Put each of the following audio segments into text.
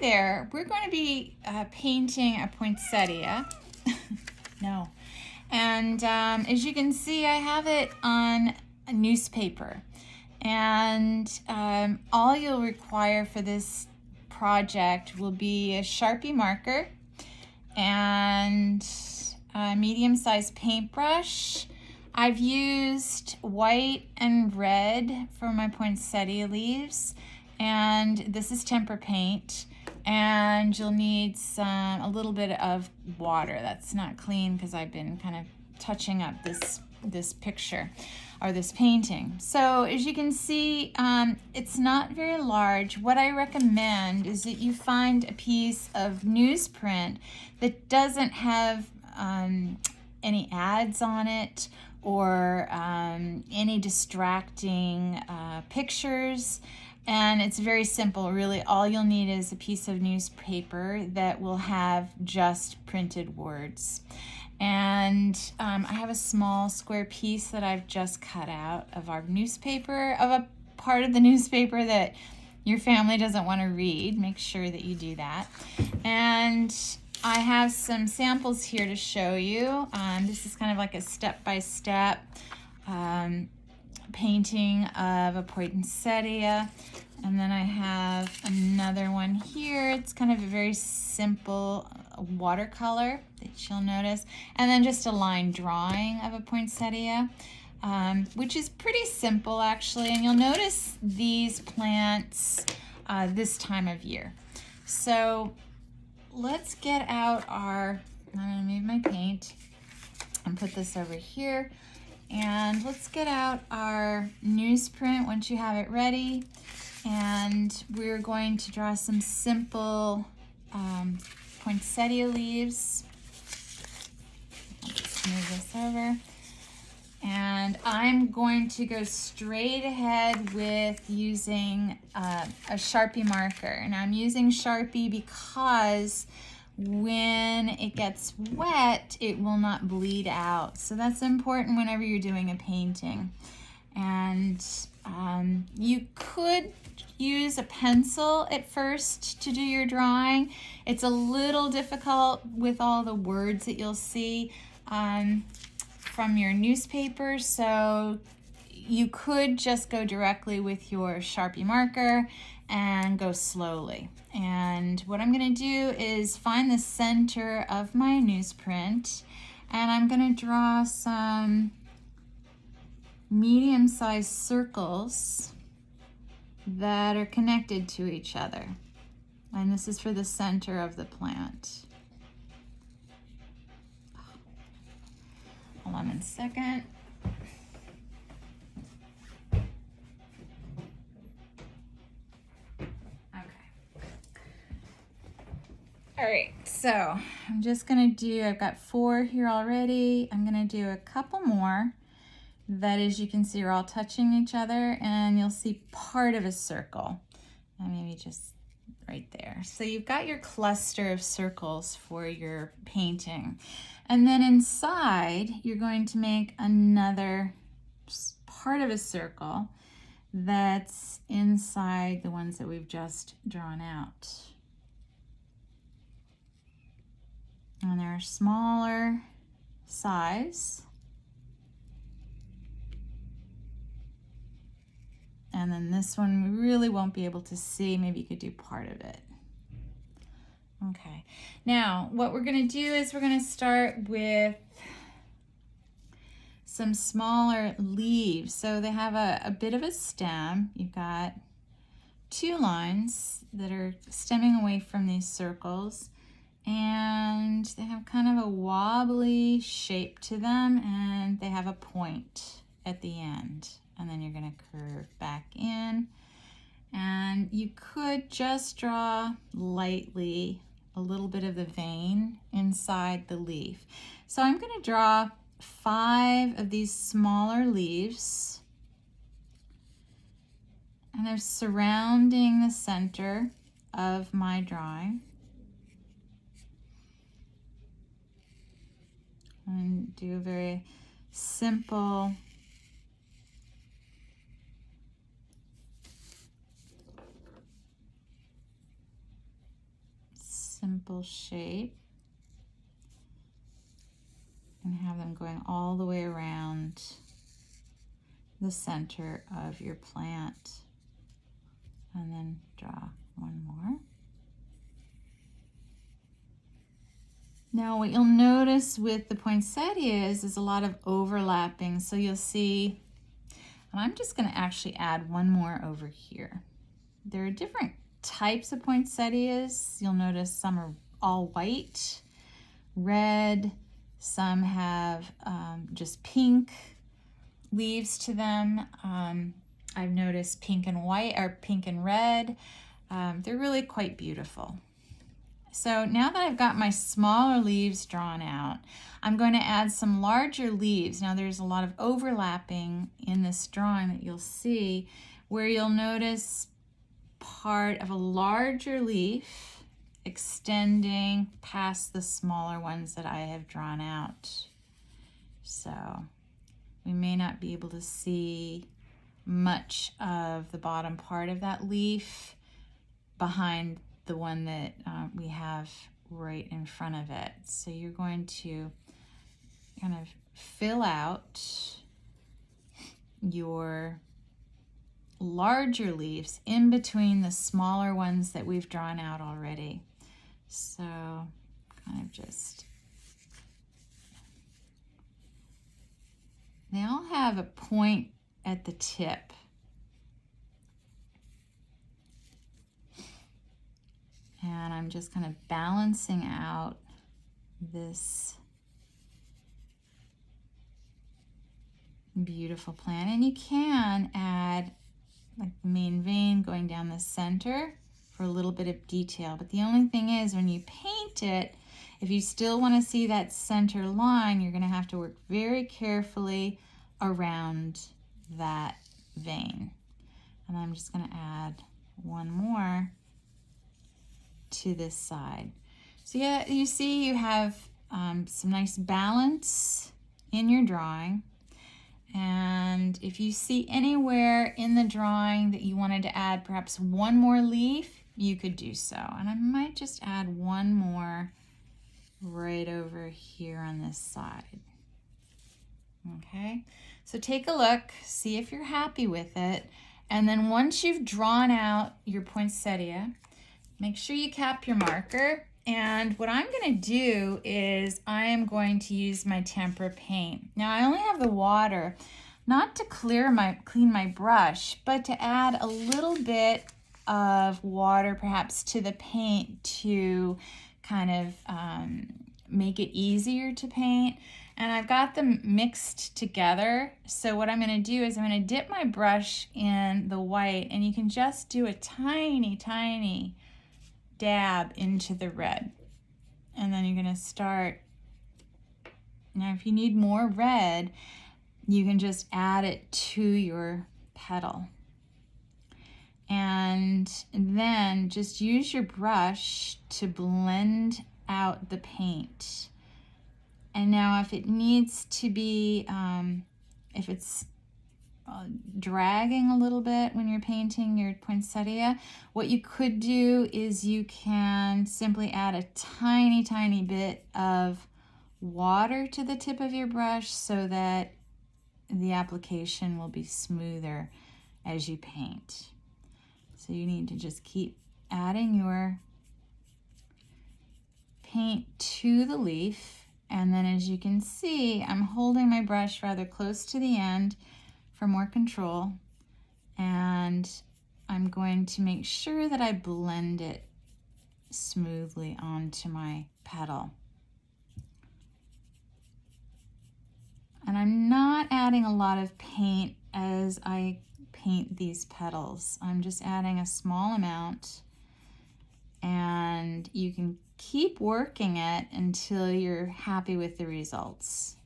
there, we're going to be painting a poinsettia. No. And as you can see, I have it on a newspaper. And all you'll require for this project will be a Sharpie marker and a medium-sized paintbrush. I've used white and red for my poinsettia leaves, and this is tempera paint. And you'll need a little bit of water. That's not clean because I've been kind of touching up this picture or this painting. So as you can see, it's not very large. What I recommend is that you find a piece of newsprint that doesn't have any ads on it or any distracting pictures. And it's very simple, really. All you'll need is a piece of newspaper that will have just printed words. And I have a small square piece that I've just cut out of our newspaper, of a part of the newspaper that your family doesn't want to read. Make sure that you do that. And I have some samples here to show you. This is kind of like a step-by-step painting of a poinsettia. And then I have another one here. It's kind of a very simple watercolor that you'll notice. And then just a line drawing of a poinsettia, which is pretty simple actually. And you'll notice these plants this time of year. So let's get out I'm gonna move my paint and put this over here. And let's get out our newsprint once you have it ready. And we're going to draw some simple poinsettia leaves. I'll just move this over. And I'm going to go straight ahead with using a Sharpie marker. And I'm using Sharpie because when it gets wet, it will not bleed out. So that's important whenever you're doing a painting. And you could use a pencil at first to do your drawing. It's a little difficult with all the words that you'll see from your newspaper. So you could just go directly with your Sharpie marker and go slowly. And what I'm going to do is find the center of my newsprint, and I'm going to draw some medium-sized circles that are connected to each other. And this is for the center of the plant. Hold on a second. All right, so I'm just gonna I've got 4 here already. I'm gonna do a couple more that, as you can see, are all touching each other, and you'll see part of a circle. And maybe just right there. So you've got your cluster of circles for your painting. And then inside, you're going to make another part of a circle that's inside the ones that we've just drawn out. And they're smaller size. And then this one we really won't be able to see. Maybe you could do part of it. Okay, now what we're gonna do is we're gonna start with some smaller leaves. So they have a bit of a stem. You've got 2 lines that are stemming away from these circles. And they have kind of a wobbly shape to them, and they have a point at the end. And then you're going to curve back in. And you could just draw lightly a little bit of the vein inside the leaf. So I'm going to draw 5 of these smaller leaves. And they're surrounding the center of my drawing. And do a very simple simple shape. And have them going all the way around the center of your plant. And then draw one more. Now what you'll notice with the poinsettias is a lot of overlapping. So you'll see, and I'm just going to actually add one more over here. There are different types of poinsettias. You'll notice some are all white, red, some have just pink leaves to them. I've noticed pink and white or pink and red. They're really quite beautiful. So now that I've got my smaller leaves drawn out, I'm going to add some larger leaves. Now there's a lot of overlapping in this drawing that you'll see, where you'll notice part of a larger leaf extending past the smaller ones that I have drawn out. So we may not be able to see much of the bottom part of that leaf behind the one that we have right in front of it. So you're going to kind of fill out your larger leaves in between the smaller ones that we've drawn out already. So kind of just, they all have a point at the tip. And I'm just kind of balancing out this beautiful plant. And you can add like the main vein going down the center for a little bit of detail. But the only thing is, when you paint it, if you still want to see that center line, you're going to have to work very carefully around that vein. And I'm just going to add one more to this side. So yeah, you see you have some nice balance in your drawing. And if you see anywhere in the drawing that you wanted to add perhaps one more leaf, you could do so. And I might just add one more right over here on this side. Okay, so take a look, see if you're happy with it. And then once you've drawn out your poinsettia, make sure you cap your marker. And what I'm going to do is I am going to use my tempera paint. Now I only have the water, not to clean my brush, but to add a little bit of water perhaps to the paint to kind of make it easier to paint. And I've got them mixed together. So what I'm going to do is I'm going to dip my brush in the white, and you can just do a tiny, tiny dab into the red. And then you're going to start. Now if you need more red, you can just add it to your petal. And then just use your brush to blend out the paint. And now if it needs to be, if it's dragging a little bit when you're painting your poinsettia, what you could do is you can simply add a tiny, tiny bit of water to the tip of your brush so that the application will be smoother as you paint. So you need to just keep adding your paint to the leaf. And then as you can see, I'm holding my brush rather close to the end for more control. And I'm going to make sure that I blend it smoothly onto my petal. And I'm not adding a lot of paint as I paint these petals. I'm just adding a small amount, and you can keep working it until you're happy with the results.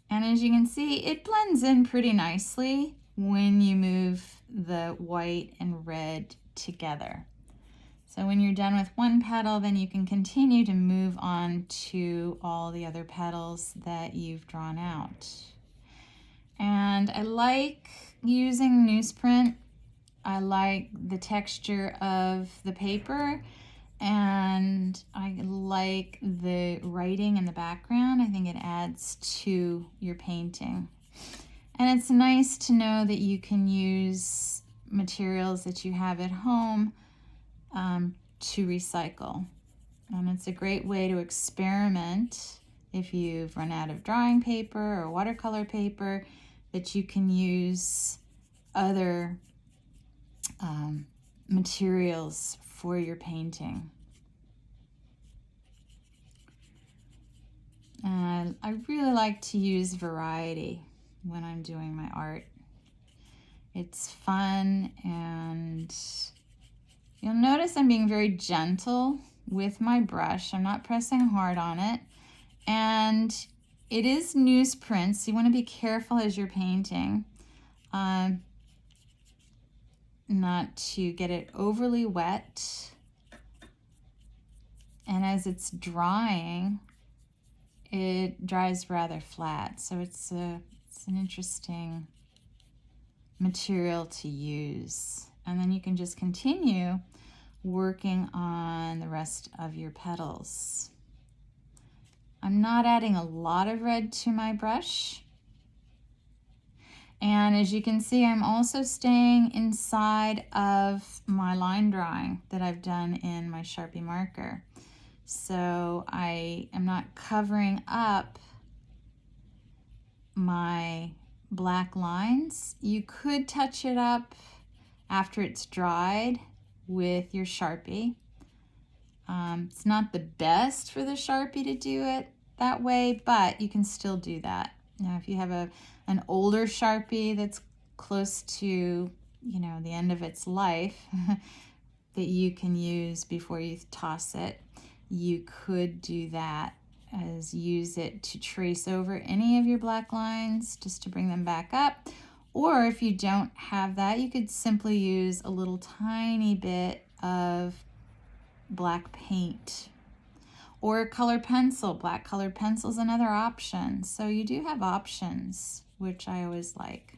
And as you can see, it blends in pretty nicely when you move the white and red together. So when you're done with one petal, then you can continue to move on to all the other petals that you've drawn out. And I like using newsprint I like the texture of the paper, and I like the writing in the background. I think it adds to your painting. And it's nice to know that you can use materials that you have at home to recycle. And it's a great way to experiment if you've run out of drawing paper or watercolor paper, that you can use other materials for your painting. And I really like to use variety when I'm doing my art. It's fun, and you'll notice I'm being very gentle with my brush. I'm not pressing hard on it. And it is newsprint, so you want to be careful as you're painting. Not to get it overly wet. And as it's drying, it dries rather flat. So it's an interesting material to use. And then you can just continue working on the rest of your petals. I'm not adding a lot of red to my brush. And as you can see, I'm also staying inside of my line drawing that I've done in my Sharpie marker. So I am not covering up my black lines. You could touch it up after it's dried with your Sharpie. It's not the best for the Sharpie to do it that way, but you can still do that. Now, if you have an older Sharpie that's close to, the end of its life that you can use before you toss it, you could do that, as use it to trace over any of your black lines just to bring them back up. Or if you don't have that, you could simply use a little tiny bit of black paint or a colored pencil. Black colored pencil is another option. So you do have options, which I always like.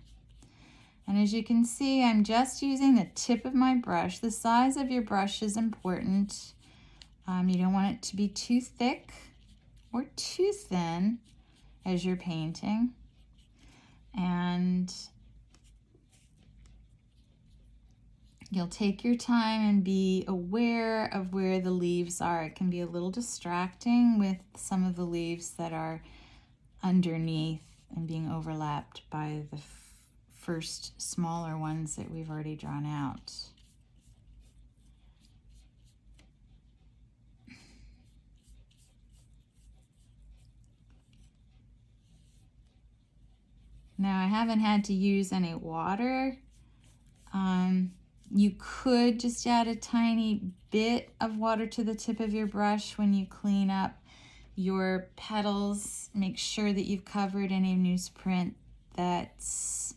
And as you can see, I'm just using the tip of my brush. The size of your brush is important. You don't want it to be too thick or too thin as you're painting. And you'll take your time and be aware of where the leaves are. It can be a little distracting with some of the leaves that are underneath and being overlapped by the first smaller ones that we've already drawn out. Now, I haven't had to use any water. You could just add a tiny bit of water to the tip of your brush when you clean up your petals. Make sure that you've covered any newsprint that's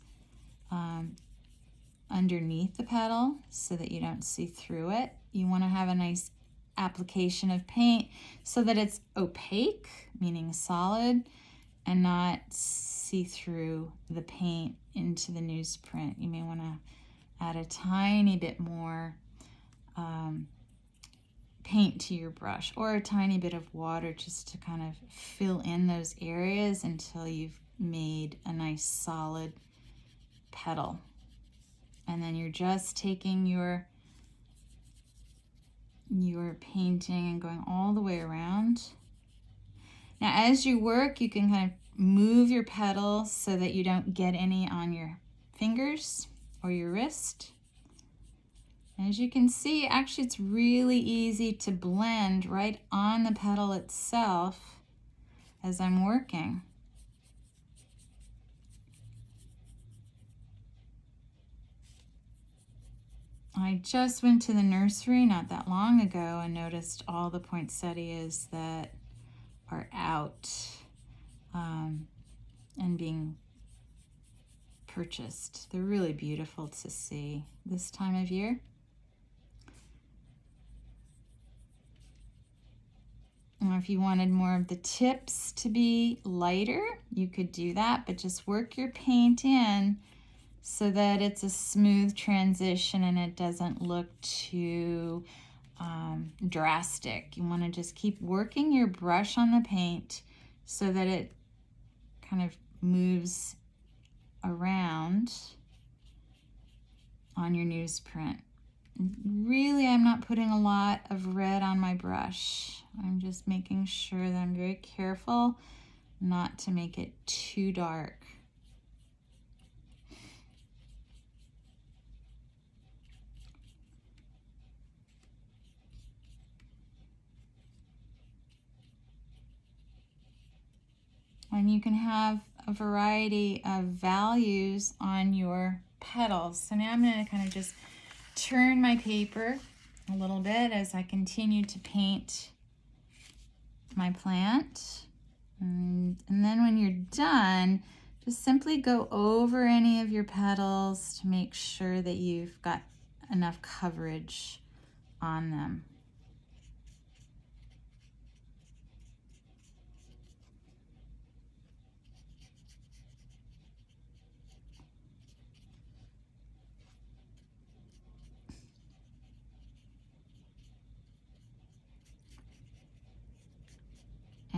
underneath the petal so that you don't see through it. You want to have a nice application of paint so that it's opaque, meaning solid, and not see through the paint into the newsprint. You may want to add a tiny bit more paint to your brush, or a tiny bit of water just to kind of fill in those areas until you've made a nice solid petal. And then you're just taking your painting and going all the way around. Now, as you work, you can kind of move your petal so that you don't get any on your fingers or your wrist. As you can see, actually it's really easy to blend right on the petal itself as I'm working. I just went to the nursery not that long ago and noticed all the poinsettias that are out and being purchased. They're really beautiful to see this time of year. Now, if you wanted more of the tips to be lighter, you could do that, but just work your paint in so that it's a smooth transition and it doesn't look too drastic. You want to just keep working your brush on the paint so that it kind of moves around on your newsprint. Really, I'm not putting a lot of red on my brush. I'm just making sure that I'm very careful not to make it too dark. And you can have a variety of values on your petals. So now I'm going to kind of just turn my paper a little bit as I continue to paint my plant. And then when you're done, just simply go over any of your petals to make sure that you've got enough coverage on them.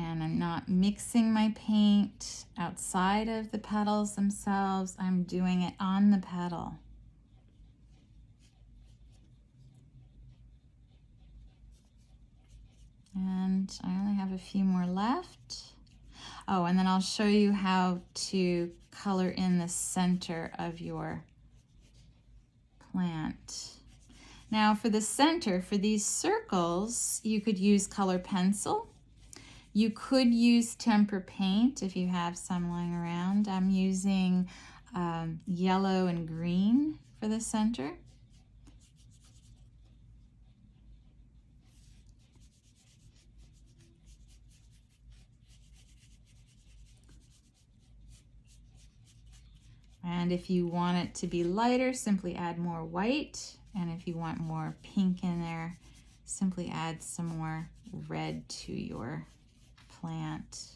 And I'm not mixing my paint outside of the petals themselves. I'm doing it on the petal. And I only have a few more left. Oh, and then I'll show you how to color in the center of your plant. Now for the center, for these circles, you could use color pencil. You could use tempera paint if you have some lying around. I'm using yellow and green for the center. And if you want it to be lighter, simply add more white. And if you want more pink in there, simply add some more red to your plant.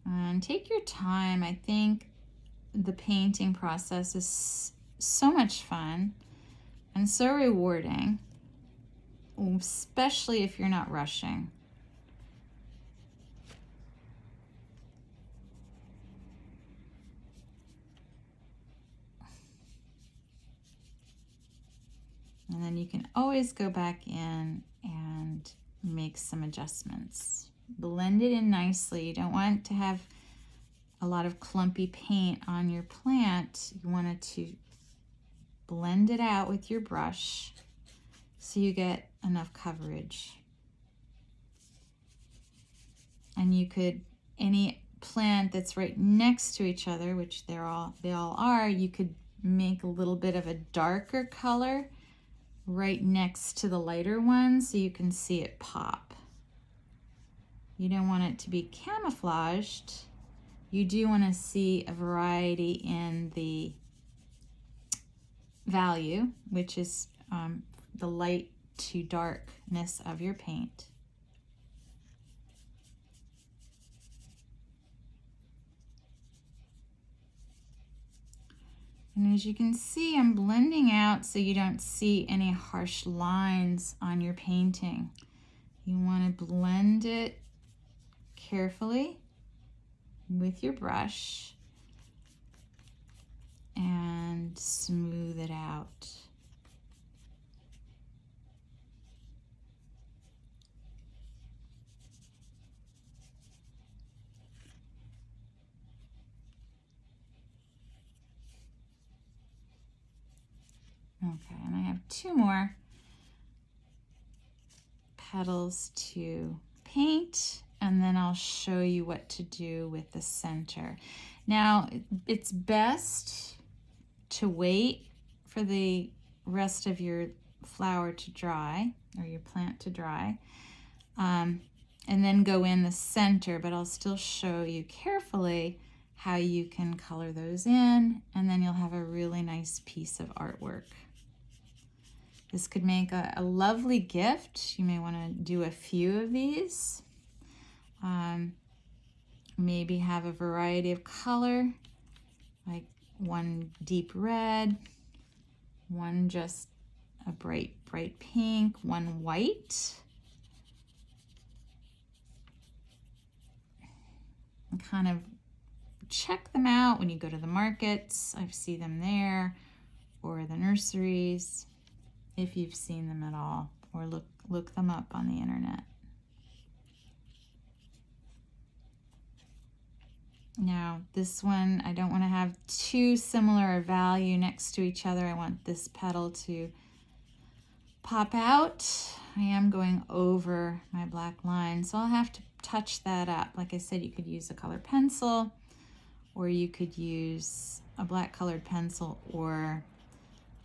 And take your time. I think the painting process is so much fun and so rewarding, especially if you're not rushing. And then you can always go back in and make some adjustments. Blend it in nicely. You don't want to have a lot of clumpy paint on your plant. You want it to blend it out with your brush so you get enough coverage. And you could, any plant that's right next to each other, which they all are, you could make a little bit of a darker color right next to the lighter one so you can see it pop. You don't want it to be camouflaged. You do want to see a variety in the value, which is the light to darkness of your paint. And as you can see, I'm blending out so you don't see any harsh lines on your painting. You want to blend it carefully with your brush and smooth it out. Okay, and I have two more petals to paint, and then I'll show you what to do with the center. Now, it's best to wait for the rest of your flower to dry, or your plant to dry, and then go in the center, but I'll still show you carefully how you can color those in, and then you'll have a really nice piece of artwork. This could make a lovely gift. You may want to do a few of these. Maybe have a variety of color, like one deep red, one just a bright pink, one white. And kind of check them out when you go to the markets. I see them there, or the nurseries, if you've seen them at all, or look them up on the internet. Now this one, I don't want to have too similar a value next to each other. I want this petal to pop out. I am going over my black line, so I'll have to touch that up. Like I said, you could use a colored pencil, or you could use a black colored pencil, or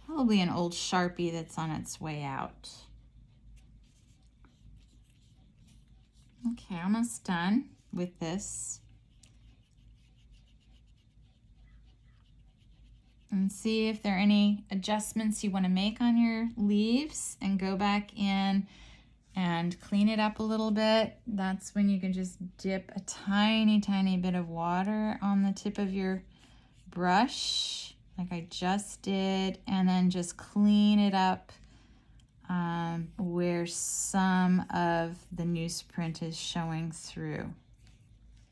probably an old Sharpie that's on its way out. Okay, almost done with this. And see if there are any adjustments you want to make on your leaves, and go back in and clean it up a little bit. That's when you can just dip a tiny bit of water on the tip of your brush, like I just did, and then just clean it up where some of the newsprint is showing through.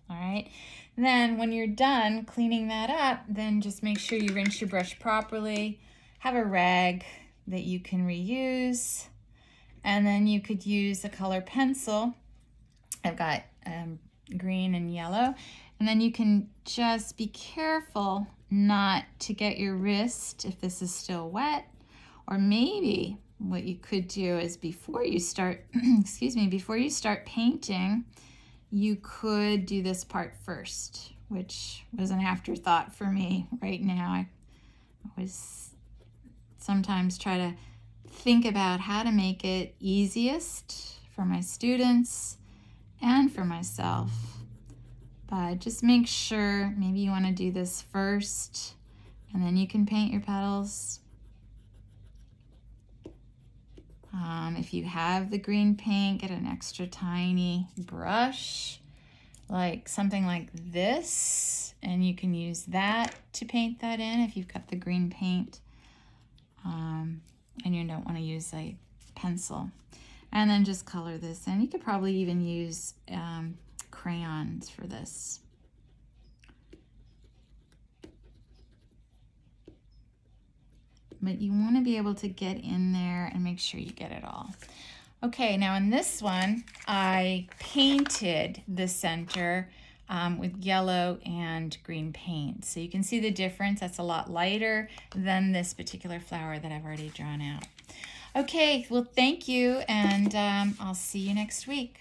All right, then when you're done cleaning that up, then just make sure you rinse your brush properly. Have a rag that you can reuse, and then you could use a color pencil. I've got green and yellow, and then you can just be careful not to get your wrist if this is still wet. Or maybe what you could do is before you start before you start painting, you could do this part first, which was an afterthought for me right now. I always sometimes try to think about how to make it easiest for my students and for myself. But just make sure, maybe you want to do this first, and then you can paint your petals. If you have the green paint, get an extra tiny brush, like something like this, and you can use that to paint that in if you've got the green paint, and you don't want to use a pencil. And then just color this in. You could probably even use crayons for this. But you want to be able to get in there and make sure you get it all. Okay, now in this one, I painted the center with yellow and green paint. So you can see the difference. That's a lot lighter than this particular flower that I've already drawn out. Okay, well, thank you, and I'll see you next week.